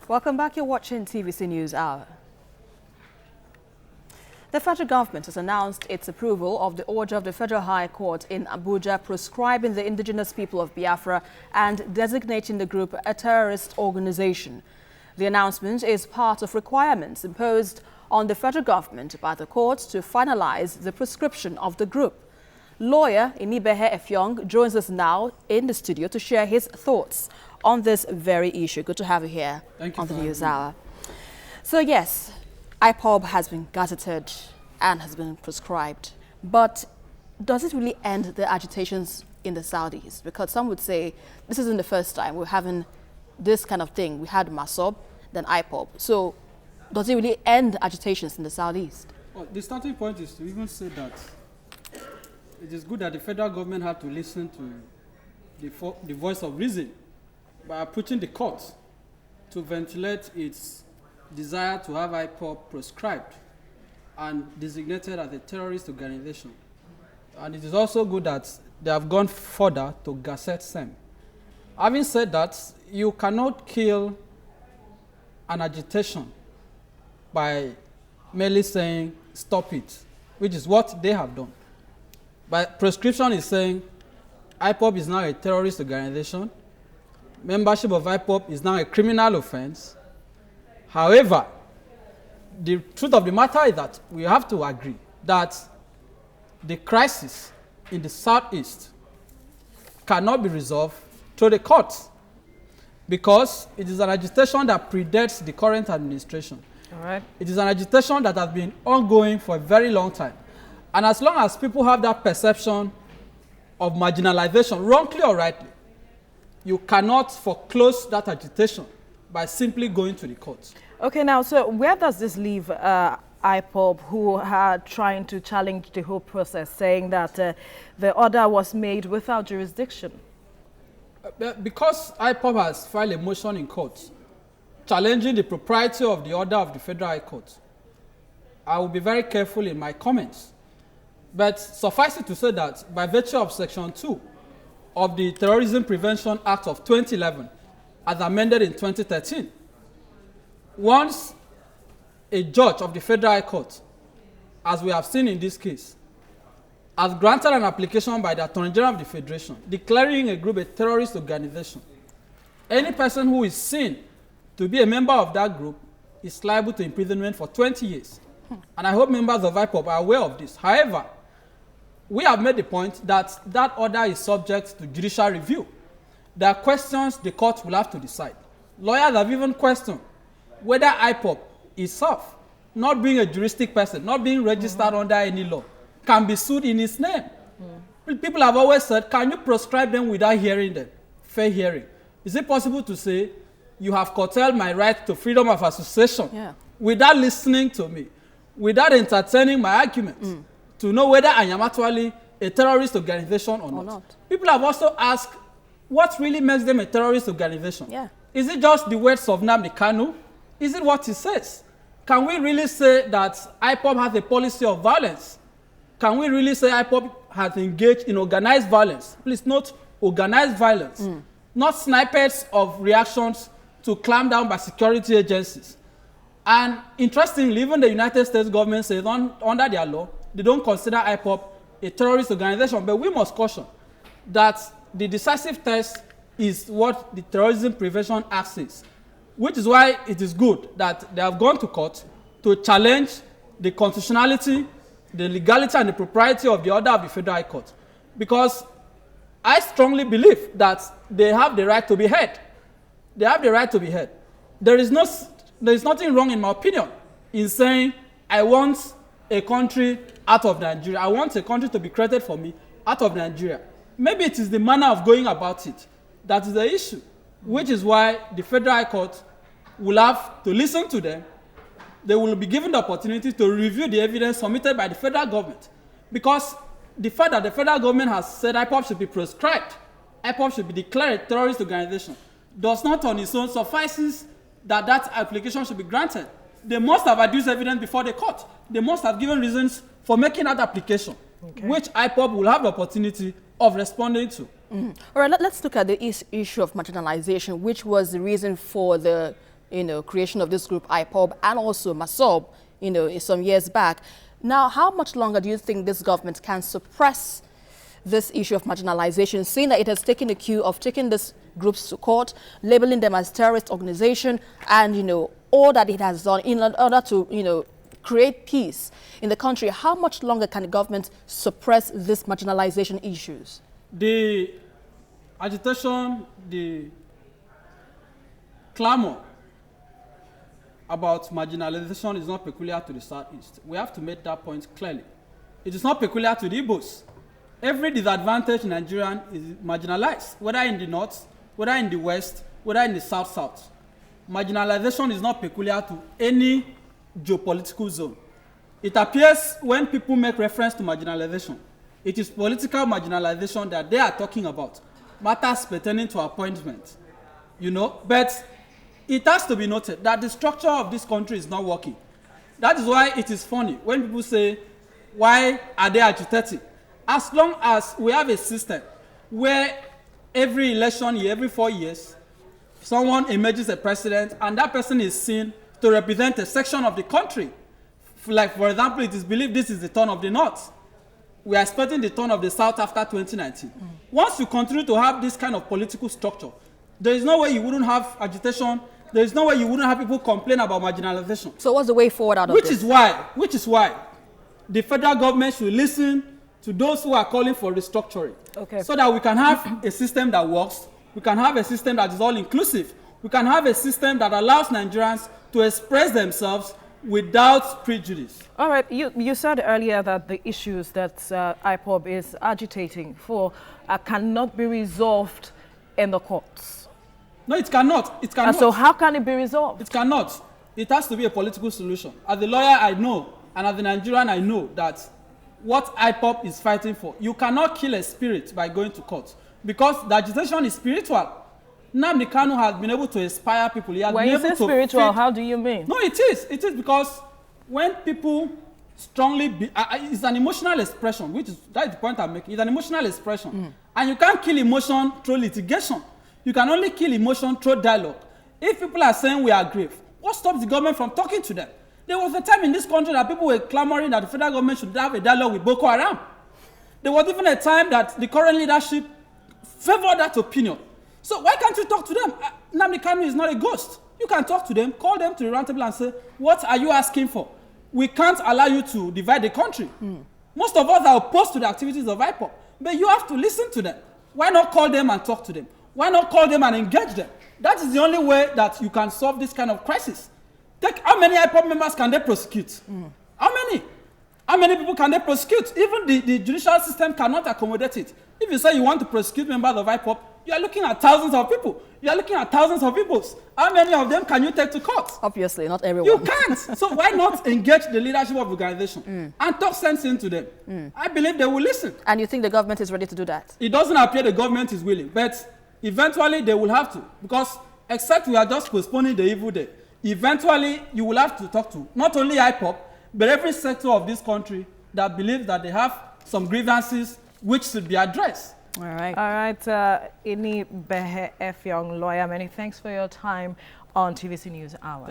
Welcome back. You're watching TVC News Hour. The federal government has announced its approval of the order of the Federal High Court in Abuja proscribing the indigenous people of Biafra and designating the group a terrorist organization. The announcement is part of requirements imposed on the federal government by the court to finalize the proscription of the group. Lawyer Inibehe Effiong joins us now in the studio to share his thoughts on this very issue. Good to have you here on the News Hour. So yes, IPOB has been gazetted and has been proscribed, but does it really end the agitations in the Southeast? Because some would say this isn't the first time we're having this kind of thing. We had MASOB, then IPOB. So does it really end agitations in the Southeast? Well, the starting point is to even say that it is good that the federal government had to listen to the voice of reason by approaching the court to ventilate its desire to have IPOB proscribed and designated as a terrorist organization. And it is also good that they have gone further to gazette SEM. Having said that, you cannot kill an agitation by merely saying stop it, which is what they have done. But proscription is saying IPOB is now a terrorist organization. Membership of IPOB is now a criminal offense. However, the truth of the matter is that we have to agree that the crisis in the Southeast cannot be resolved through the courts because it is an agitation that predates the current administration. All right. It is an agitation that has been ongoing for a very long time. And as long as people have that perception of marginalization, wrongly or rightly, you cannot foreclose that agitation by simply going to the courts. Okay, now, so where does this leave IPOB, who are trying to challenge the whole process, saying that the order was made without jurisdiction? Because IPOB has filed a motion in court challenging the propriety of the order of the Federal High Court, I will be very careful in my comments. But suffice it to say that by virtue of Section 2 of the Terrorism Prevention Act of 2011, as amended in 2013, once a judge of the Federal High Court, as we have seen in this case, has granted an application by the Attorney General of the Federation declaring a group a terrorist organization, any person who is seen to be a member of that group is liable to imprisonment for 20 years. And I hope members of IPOB are aware of this. However, we have made the point that that order is subject to judicial review. There are questions the court will have to decide. Lawyers have even questioned whether IPOB itself, not being a juristic person, not being registered under any law, can be sued in its name. People have always said, can you proscribe them without hearing them? Fair hearing. Is it possible to say, you have curtailed my right to freedom of association without listening to me, without entertaining my arguments, to know whether I am actually a terrorist organization or not? People have also asked, what really makes them a terrorist organization? Is it just the words of Nnamdi Kanu? Is it what he says? Can we really say that IPOB has a policy of violence? Can we really say IPOB has engaged in organized violence? Please note, organized violence, not snippets of reactions to clamp down by security agencies. And interestingly, even the United States government says under their law, they don't consider IPOB a terrorist organization. But we must caution that the decisive test is what the Terrorism Prevention Act says, which is why it is good that they have gone to court to challenge the constitutionality, the legality, and the propriety of the order of the Federal High Court. Because I strongly believe that they have the right to be heard. They have the right to be heard. There is nothing wrong, in my opinion, in saying, I want a country out of Nigeria. I want a country to be created for me out of Nigeria. Maybe it is the manner of going about it that is the issue, which is why the Federal High Court will have to listen to them. They will be given the opportunity to review the evidence submitted by the federal government. Because the fact that the federal government has said IPOB should be proscribed, IPOB should be declared a terrorist organization, does not on its own suffices that that application should be granted. They must have adduced evidence before the court. They must have given reasons for making that application, which IPOB will have the opportunity of responding to. All right, let's look at the issue of marginalization, which was the reason for the creation of this group, IPOB, and also MASOB, some years back. Now, how much longer do you think this government can suppress this issue of marginalization, seeing that it has taken the cue of taking these groups to court, labeling them as terrorist organization, and, all that it has done in order to, create peace in the country? How much longer can the government suppress these marginalization issues? The agitation, the clamor about marginalization is not peculiar to the Southeast. We have to make that point clearly. It is not peculiar to the Igbos. Every disadvantaged Nigerian is marginalized, whether in the north, whether in the west, whether in the south-south. Marginalization is not peculiar to any geopolitical zone. It appears when people make reference to marginalization, it is political marginalization that they are talking about, matters pertaining to appointment, but it has to be noted that the structure of this country is not working. That is why it is funny when people say, why are they agitating? As long as we have a system where every election year, every 4 years, someone emerges a president and that person is seen to represent a section of the country. Like, for example, it is believed this is the turn of the north. We are expecting the turn of the south after 2019. Once you continue to have this kind of political structure, there is no way you wouldn't have agitation. There is no way you wouldn't have people complain about marginalization. So what's the way forward out of this? Which is why the federal government should listen to those who are calling for restructuring. Okay. So that we can have a system that works. We can have a system that is all inclusive. We can have a system that allows Nigerians to express themselves without prejudice. All right, you said earlier that the issues that IPOB is agitating for cannot be resolved in the courts. No, it cannot. It cannot. And so how can it be resolved? It cannot. It has to be a political solution. As a lawyer, I know, and as a Nigerian, I know that what IPOB is fighting for, you cannot kill a spirit by going to court, because the agitation is spiritual. Nnamdi Kanu has been able to inspire people. He has when been you able say to spiritual, how do you mean? No, it is. It is because when people strongly, it's an emotional expression, that's the point I'm making. It's an emotional expression. And you can't kill emotion through litigation. You can only kill emotion through dialogue. If people are saying we are grieved, what stops the government from talking to them? There was a time in this country that people were clamoring that the federal government should have a dialogue with Boko Haram. There was even a time that the current leadership favored that opinion. So why can't you talk to them? Nnamdi Kanu is not a ghost. You can talk to them, call them to the round table and say, what are you asking for? We can't allow you to divide the country. Most of us are opposed to the activities of IPOB, but you have to listen to them. Why not call them and talk to them? Why not call them and engage them? That is the only way that you can solve this kind of crisis. How many IPOB members can they prosecute? How many? How many people can they prosecute? Even the judicial system cannot accommodate it. If you say you want to prosecute members of IPOB, you are looking at thousands of people. You are looking at thousands of people. How many of them can you take to court? Obviously, not everyone. You can't. So why not engage the leadership of the organization and talk sense into them? I believe they will listen. And you think the government is ready to do that? It doesn't appear the government is willing, but eventually they will have to, because except we are just postponing the evil day, eventually you will have to talk to not only IPOB, but every sector of this country that believes that they have some grievances which should be addressed. All right. All right, Inibehe Effiong, lawyer, many thanks for your time on TVC News Hour.